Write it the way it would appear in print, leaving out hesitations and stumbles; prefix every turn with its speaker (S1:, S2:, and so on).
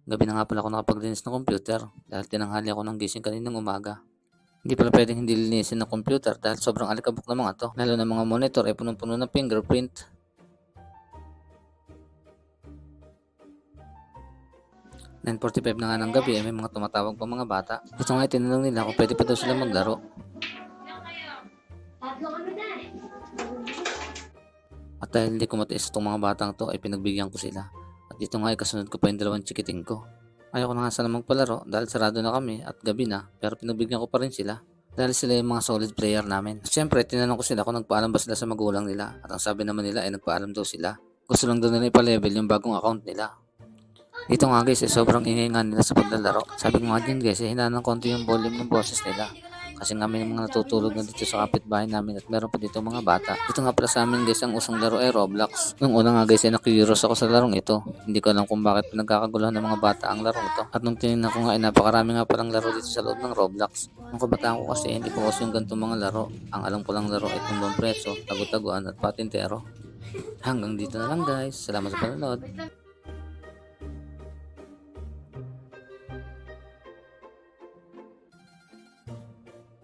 S1: Gabi na nga pala ako nakapag-linis ng computer dahil tinanghali ako ng gising kaninang umaga. Hindi pala pwedeng hindi linisin ng computer dahil sobrang alikabok ng mga to, lalo na mga monitor ay punong-puno ng fingerprint. 9:45 na nga ng gabi ay may mga tumatawag pa mga bata. Ito nga tinanong nila kung pwede pa daw sila maglaro. At dahil hindi ko matiis itong mga batang to ay pinagbigyan ko sila. At dito nga ay kasunod ko pa yung dalawang chikiting ko. Ayaw ko na nga sana magpalaro dahil sarado na kami at gabi na, pero pinagbigyan ko pa rin sila dahil sila yung mga solid player namin. Siyempre tinanong ko sila kung nagpaalam ba sila sa magulang nila at ang sabi naman nila ay nagpaalam daw sila. Gusto lang daw nila ipa-level yung bagong account nila. Dito nga guys, sobrang ingay nga nila sa paglalaro. Sabi ko nga din guys, hinaan ng konti yung volume ng boses nila. Kasi nga may mga natutulog na dito sa kapitbahay namin at meron pa dito mga bata. Dito nga pala sa amin guys, ang usong laro ay Roblox. Nung una nga guys ay na-curious ako sa larong ito. Hindi ko alam kung bakit pinagkakaguluhan ng mga bata ang larong ito. At nung tinignan ko nga ay napakarami nga palang laro dito sa loob ng Roblox. Nung kabataan ko kasi hindi ko kasi yung ganitong mga laro. Ang alam ko lang laro ay tumbang preso, tagu-taguan at patintero. Hanggang dito na lang guys. Salamat sa panonood.